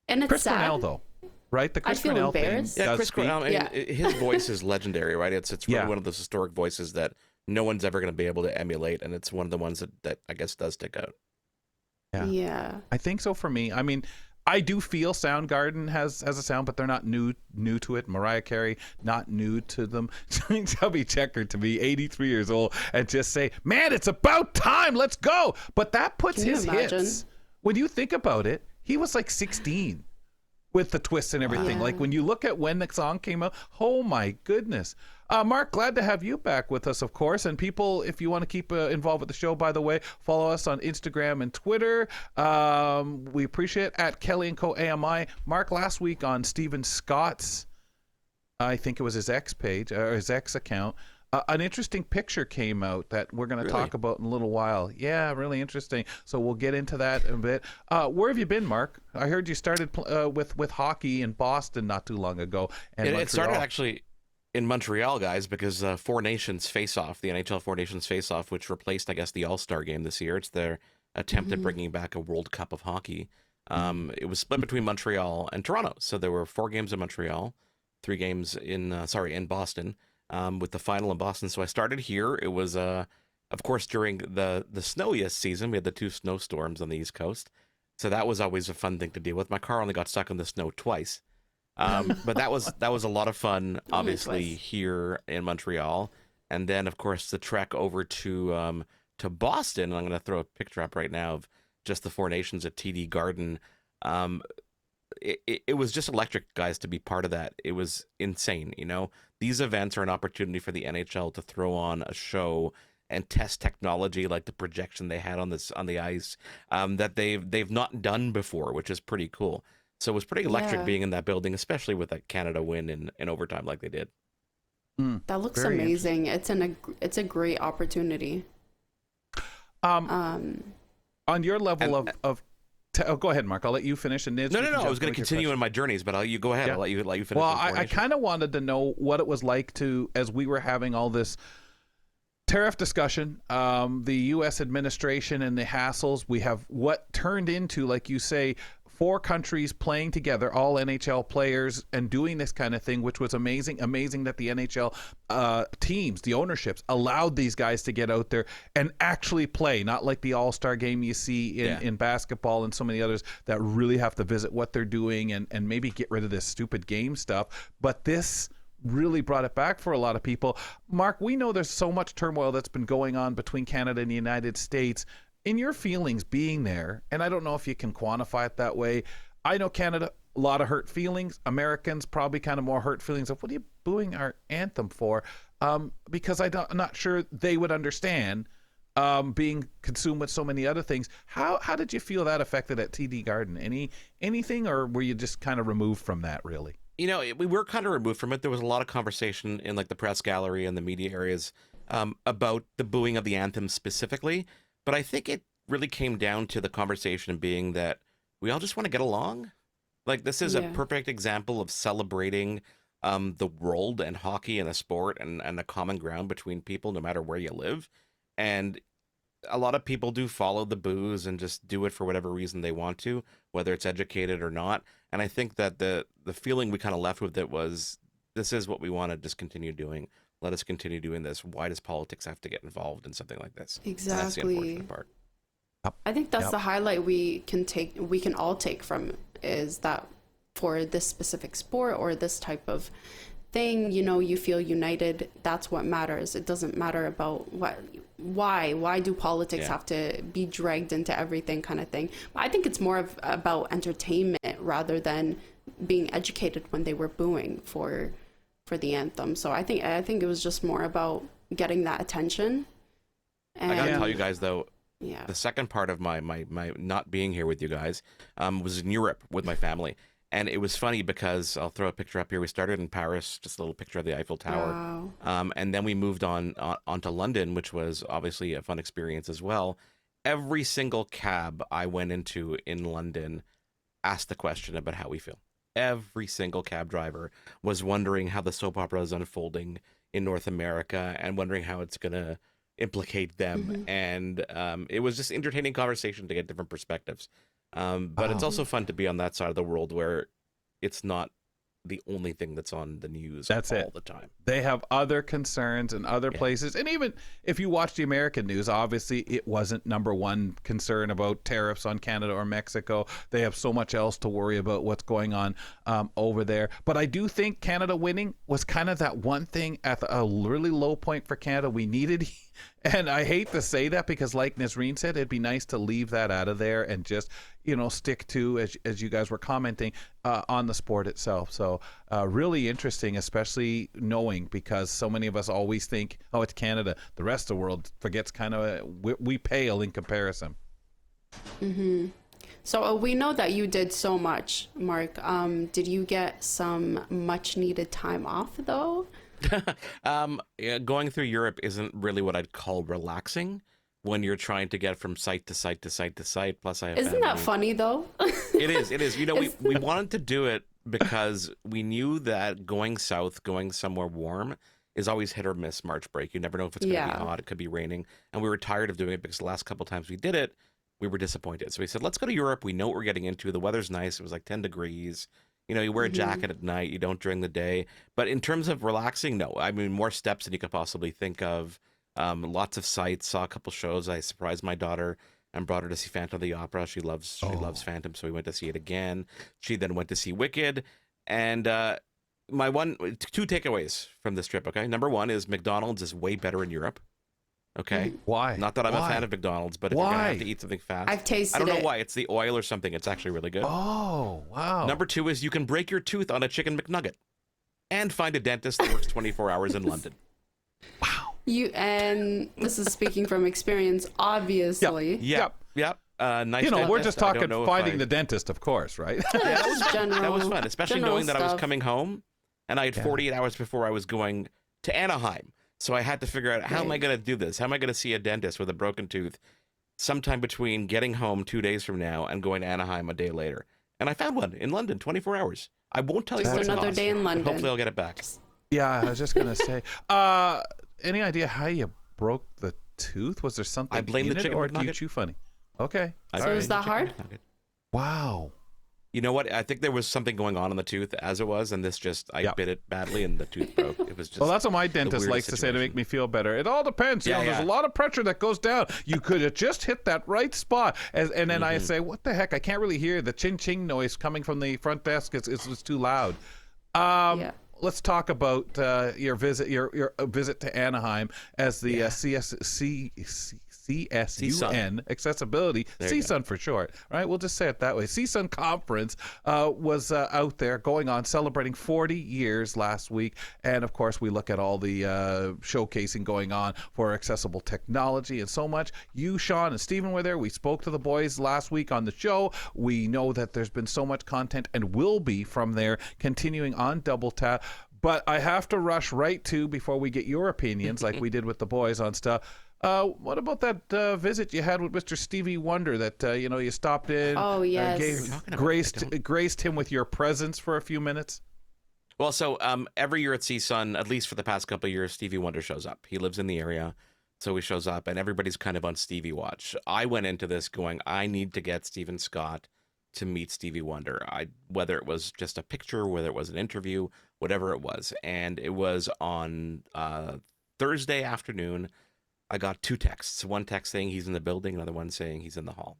And it's Chris sad. Cornell, though, right? The Chris I feel Cornell thing. embarrassed. Yeah, Chris Cornell. I mean, his voice is legendary, right? It's really one of those historic voices that no one's ever going to be able to emulate, and it's one of the ones that I guess does stick out. Yeah, I think so for me. I mean, I do feel Soundgarden has a sound, but they're not new to it. Mariah Carey, not new to them. Chubby Checker to be 83 years old and just say, man, it's about time, let's go. But that puts his hits. When you think about it, he was like 16 with the twists and everything. Like when you look at when the song came out, oh my goodness. Marc, glad to have you back with us, of course. And people, if you want to keep involved with the show, by the way, follow us on Instagram and Twitter. We appreciate it at Kelly & Co. AMI. Marc, last week on Stephen Scott's, I think it was his X page, or his X account, an interesting picture came out that we're going to talk about in a little while. Yeah, really interesting. So we'll get into that in a bit. Where have you been, Marc? I heard you started with hockey in Boston not too long ago. And it started actually in Montreal, guys, because Four Nations Face-Off, the NHL Four Nations Face-Off, which replaced, I guess, the All-Star game this year. It's their attempt at bringing back a World Cup of hockey. It was split between Montreal and Toronto. So there were 4 games in Montreal, 3 games in Boston, with the final in Boston. So I started here. It was, of course, during the snowiest season. We had the 2 snowstorms on the East Coast. So that was always a fun thing to deal with. My car only got stuck in the snow twice. But that was a lot of fun, obviously, here in Montreal. And then, of course, the trek over to Boston. I'm going to throw a picture up right now of just the Four Nations at TD Garden. It was just electric, guys, to be part of that. It was insane. You know, these events are an opportunity for the NHL to throw on a show and test technology like the projection they had on the ice that they've not done before, which is pretty cool. So it was pretty electric being in that building, especially with that Canada win in overtime like they did. That looks amazing. It's a great opportunity. On your level go ahead, Marc. I'll let you finish. And no. I was going to continue in my journeys, but you go ahead. Yeah. I'll let you finish. Well, I kind of wanted to know what it was like as we were having all this tariff discussion, the U.S. administration and the hassles. We have what turned into, like you say, 4 countries playing together, all NHL players, and doing this kind of thing, which was amazing. Amazing that the NHL teams, the ownerships, allowed these guys to get out there and actually play, not like the All-Star game you see in basketball and so many others that really have to visit what they're doing and maybe get rid of this stupid game stuff. But this really brought it back for a lot of people. Marc, we know there's so much turmoil that's been going on between Canada and the United States. In your feelings being there, and I don't know if you can quantify it that way, I know Canada, a lot of hurt feelings. Americans probably kind of more hurt feelings of, what are you booing our anthem for? Because I'm not sure they would understand being consumed with so many other things. How did you feel that affected at TD Garden? Anything, or were you just kind of removed from that, really? You know, we were kind of removed from it. There was a lot of conversation in like the press gallery and the media areas about the booing of the anthem specifically. But I think it really came down to the conversation being that we all just want to get along. Like, this is a perfect example of celebrating the world and hockey and a sport and a common ground between people, no matter where you live. And a lot of people do follow the boos and just do it for whatever reason they want to, whether it's educated or not. And I think that the feeling we kind of left with it was, this is what we want to just continue doing. Let us continue doing this. Why does politics have to get involved in something like this? Exactly. And that's the unfortunate part. I think that's the highlight we can all take from, is that for this specific sport or this type of thing, you feel united. That's what matters. It doesn't matter about why do politics have to be dragged into everything kind of thing. But I think it's more about entertainment rather than being educated when they were booing for the anthem. So I think it was just more about getting that attention. And, I gotta tell you guys though, the second part of my not being here with you guys was in Europe with my family. And it was funny because I'll throw a picture up here. We started in Paris, just a little picture of the Eiffel Tower. Wow. And then we moved on to London, which was obviously a fun experience as well. Every single cab I went into in London asked the question about how we feel. Every single cab driver was wondering how the soap opera is unfolding in North America and wondering how it's going to implicate them. And it was just entertaining conversation to get different perspectives. But it's also fun to be on that side of the world where it's not the only thing that's on the news all the time. They have other concerns in other places. And even if you watch the American news, obviously it wasn't number one concern about tariffs on Canada or Mexico. They have so much else to worry about what's going on over there. But I do think Canada winning was kind of that one thing at a really low point for Canada we needed. And I hate to say that because like Nisreen said, it'd be nice to leave that out of there and just, stick to, as you guys were commenting, on the sport itself. So really interesting, especially knowing because so many of us always think, oh, it's Canada. The rest of the world forgets kind of, we pale in comparison. Mm-hmm. So we know that you did so much, Marc. Did you get some much needed time off though? Going through Europe isn't really what I'd call relaxing when you're trying to get from site to site to site to site. Plus, I have Isn't that funny though? It is. We wanted to do it because we knew that going south, going somewhere warm, is always hit or miss March break. You never know if it's going to be hot. It could be raining. And we were tired of doing it because the last couple of times we did it, we were disappointed. So we said, let's go to Europe. We know what we're getting into. The weather's nice. It was like 10 degrees. You wear a jacket at night. You don't during the day. But in terms of relaxing, no. I mean, more steps than you could possibly think of. Lots of sights. Saw a couple shows. I surprised my daughter and brought her to see Phantom of the Opera. She loves Phantom, so we went to see it again. She then went to see Wicked. And my two takeaways from this trip, okay? Number one is McDonald's is way better in Europe. Okay. Why? Not that I'm a fan of McDonald's, but if you're gonna have to eat something fast, I've tasted I don't know why. It's the oil or something. It's actually really good. Oh, wow. Number two is you can break your tooth on a chicken McNugget and find a dentist that works 24 hours in London. Wow. And this is speaking from experience, obviously. Yep. Nice. We're just talking finding the dentist, of course, right? Yeah, that was fun, especially knowing that I was coming home and I had 48 hours before I was going to Anaheim. So I had to figure out, how am I going to do this? How am I going to see a dentist with a broken tooth sometime between getting home 2 days from now and going to Anaheim a day later? And I found one in London, 24 hours. I won't tell you what it costs. Another day in London. Hopefully I'll get it back. Yeah, I was just going to say, any idea how you broke the tooth? Was there something I blame in the chicken it, or McNugget. do you chew funny? Okay. So is that hard? Wow. You know what? I think there was something going on in the tooth as it was, and I bit it badly, and the tooth broke. It was just. Well, that's what my dentist likes to say to make me feel better. It all depends. There's a lot of pressure that goes down. You could have just hit that right spot, and then I say, "What the heck? I can't really hear the ching-ching noise coming from the front desk. It's too loud." Let's talk about your visit to Anaheim as the CSUN accessibility, CSUN for short, right? We'll just say it that way. CSUN conference was out there going on, celebrating 40 years last week. And of course, we look at all the showcasing going on for accessible technology and so much. You, Sean, and Stephen were there. We spoke to the boys last week on the show. We know that there's been so much content and will be from there continuing on Double Tap. But I have to rush right to, before we get your opinions, like we did with the boys on stuff. What about that visit you had with Mr. Stevey Wonder that, you stopped in? Oh, yes. Graced him with your presence for a few minutes? Well, so every year at CSUN, at least for the past couple of years, Stevey Wonder shows up. He lives in the area, so he shows up, and everybody's kind of on Stevie watch. I went into this going, I need to get Stephen Scott to meet Stevey Wonder. Whether it was just a picture, whether it was an interview, whatever it was. And it was on Thursday afternoon. I got two texts. One text saying he's in the building, another one saying he's in the hall.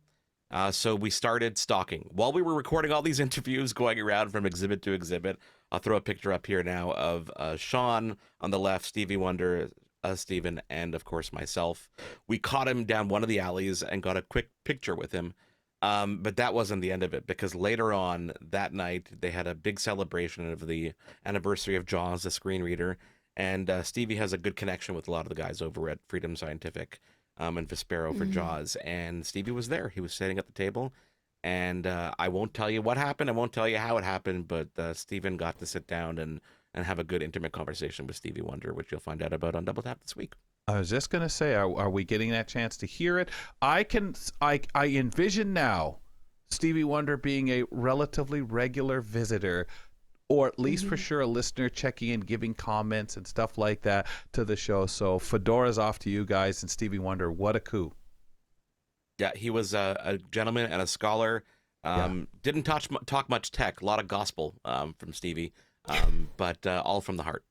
So we started stalking. While we were recording all these interviews, going around from exhibit to exhibit, I'll throw a picture up here now of Sean on the left, Stevey Wonder, Steven, and of course myself. We caught him down one of the alleys and got a quick picture with him. But that wasn't the end of it, because later on that night, they had a big celebration of the anniversary of Jaws, the screen reader. And Stevie has a good connection with a lot of the guys over at Freedom Scientific and Vespero for Jaws. And Stevie was there. He was sitting at the table. And I won't tell you what happened. I won't tell you how it happened. But Steven got to sit down and have a good intimate conversation with Stevey Wonder, which you'll find out about on Double Tap this week. I was just going to say, are we getting that chance to hear it? I envision now Stevey Wonder being a relatively regular visitor, or at least for sure a listener, checking in, giving comments and stuff like that to the show. So fedora's off to you guys, and Stevey Wonder, what a coup. Yeah, he was a gentleman and a scholar. Didn't talk much tech, a lot of gospel from Stevie, but all from the heart.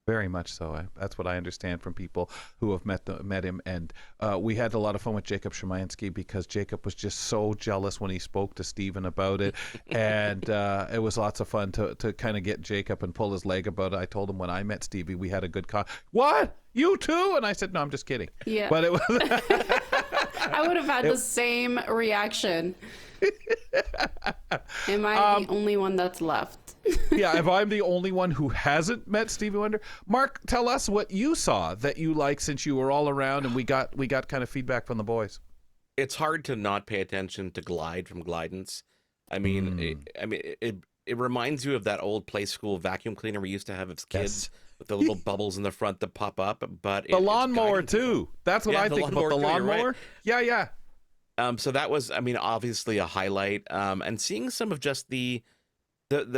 Very much so. That's what I understand from people who have met him. And we had a lot of fun with Jacob Szymanski, because Jacob was just so jealous when he spoke to Stephen about it. And it was lots of fun to kind of get Jacob and pull his leg about it. I told him when I met Stevie, we had a good what? You too? And I said, no, I'm just kidding. Yeah. But it was I would have had the same reaction. Am I the only one that's left? Yeah, if I'm the only one who hasn't met Stevey Wonder. Mark, tell us what you saw that you liked, since you were all around and we got kind of feedback from the boys. It's hard to not pay attention to Glide from Glidance. I mean, it reminds you of that old play school vacuum cleaner we used to have as kids, with the little bubbles in the front that pop up. But the lawnmower too. That's what I think about the lawnmower. Right. Yeah. So that was, I mean, obviously a highlight. And seeing some of just the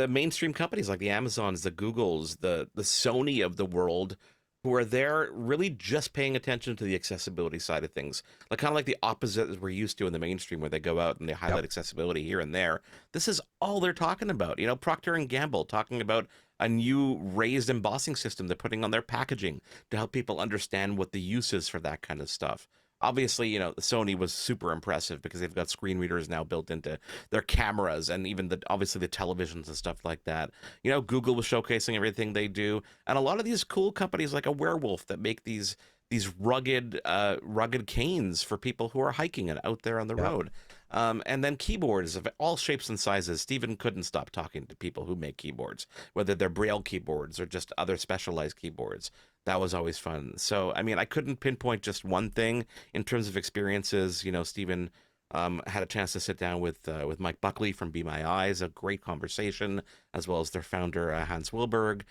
mainstream companies like the Amazons, the Googles, the Sony of the world, who are there really just paying attention to the accessibility side of things. Like kind of like the opposite as we're used to in the mainstream, where they go out and they highlight accessibility here and there. This is all they're talking about. You know, Procter & Gamble talking about a new raised embossing system they're putting on their packaging to help people understand what the use is for that kind of stuff. Obviously, you know, Sony was super impressive because they've got screen readers now built into their cameras, and even obviously the televisions and stuff like that. You know, Google was showcasing everything they do, and a lot of these cool companies like a Werewolf that make these rugged canes for people who are hiking and out there on the road. And then keyboards of all shapes and sizes. Stephen couldn't stop talking to people who make keyboards, whether they're Braille keyboards or just other specialized keyboards. That was always fun. So, I mean, I couldn't pinpoint just one thing in terms of experiences. You know, Stephen had a chance to sit down with Mike Buckley from Be My Eyes, a great conversation, as well as their founder, Hans Wilberg.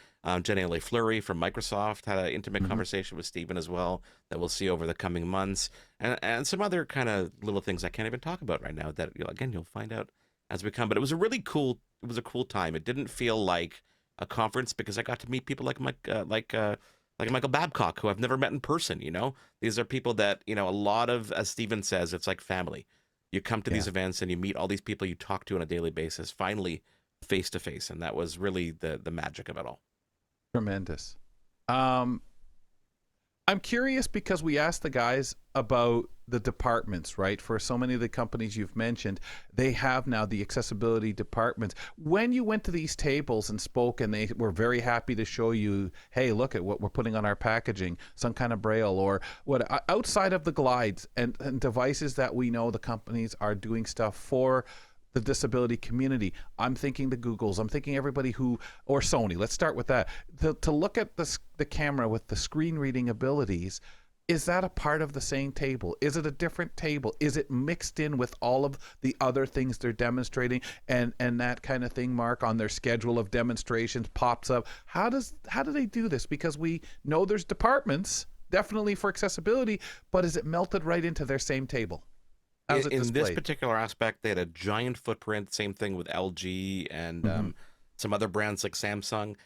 Jenny Le Fleury from Microsoft had an intimate conversation with Stephen as well that we'll see over the coming months. And some other kind of little things I can't even talk about right now that, again, you'll find out as we come. But it was a cool time. It didn't feel like a conference because I got to meet people like Michael Babcock, who I've never met in person. You know, these are people that, you know, a lot of, as Stephen says, it's like family. You come to these events and you meet all these people you talk to on a daily basis, finally face to face. And that was really the magic of it all. Tremendous. I'm curious because we asked the guys about the departments, right? For so many of the companies you've mentioned, they have now the accessibility departments. When you went to these tables and spoke, and they were very happy to show you, hey, look at what we're putting on our packaging, some kind of Braille, or what outside of the glides and devices that we know the companies are doing stuff for the disability community. I'm thinking the Googles, I'm thinking everybody or Sony, let's start with that. To look at the camera with the screen reading abilities, is that a part of the same table? Is it a different table? Is it mixed in with all of the other things they're demonstrating and that kind of thing, Mark, on their schedule of demonstrations pops up? How do they do this? Because we know there's departments, definitely for accessibility, but is it melted right into their same table? In this particular aspect, they had a giant footprint. Same thing with LG and some other brands like Samsung.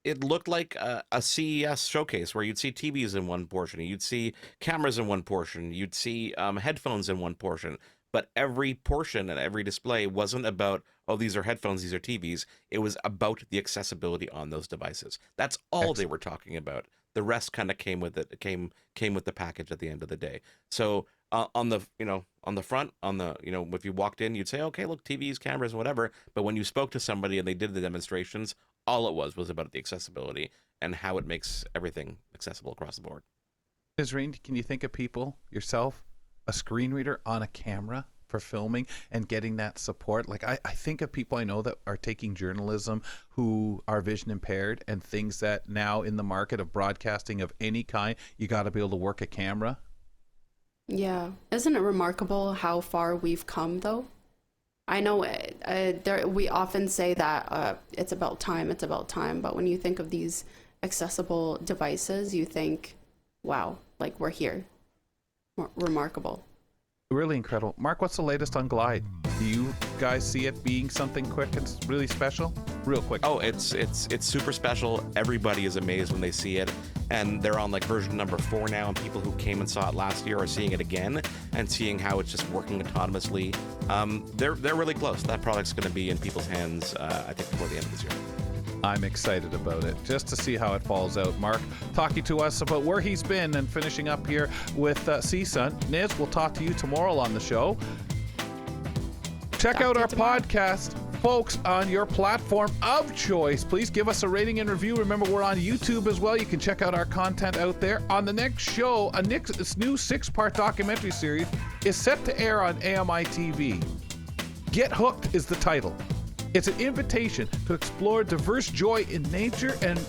It looked like a CES showcase where you'd see TVs in one portion, you'd see cameras in one portion, you'd see headphones in one portion. But every portion and every display wasn't about, oh, these are headphones, these are TVs. It was about the accessibility on those devices. That's all they were talking about. The rest kind of came with it. It came with the package at the end of the day. So on the on the front, if you walked in, you'd say, okay, look, TVs, cameras, whatever. But when you spoke to somebody and they did the demonstrations, all it was about the accessibility and how it makes everything accessible across the board. Nisreen, can you think of people, yourself, a screen reader on a camera for filming and getting that support? Like I think of people I know that are taking journalism who are vision impaired, and things that now in the market of broadcasting of any kind, you got to be able to work a camera. Yeah. Isn't it remarkable how far we've come, though? I know we often say that it's about time, but when you think of these accessible devices, you think, wow, like we're here. Remarkable. Really incredible. Marc, what's the latest on Glide? Do you guys see it being something quick and really special? Real quick. Oh, it's super special. Everybody is amazed when they see it. And they're on like version number 4 now, and people who came and saw it last year are seeing it again and seeing how it's just working autonomously. They're really close. That product's going to be in people's hands, I think, before the end of this year. I'm excited about it, just to see how it falls out. Marc, talking to us about where he's been and finishing up here with CSUN. Niz, we'll talk to you tomorrow on the show. Check out our podcast, folks, on your platform of choice. Please give us a rating and review. Remember, we're on YouTube as well. You can check out our content out there. On the next show, this new 6-part documentary series is set to air on AMI TV. Get Hooked is the title. It's an invitation to explore diverse joy in nature and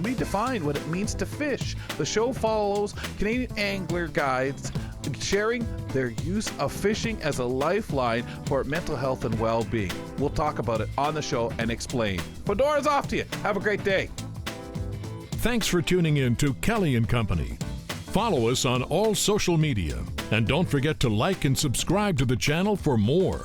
redefine what it means to fish. The show follows Canadian angler guides sharing their use of fishing as a lifeline for mental health and well-being. We'll talk about it on the show and explain. Fedora's off to you. Have a great day. Thanks for tuning in to Kelly and Company. Follow us on all social media, and don't forget to like and subscribe to the channel for more.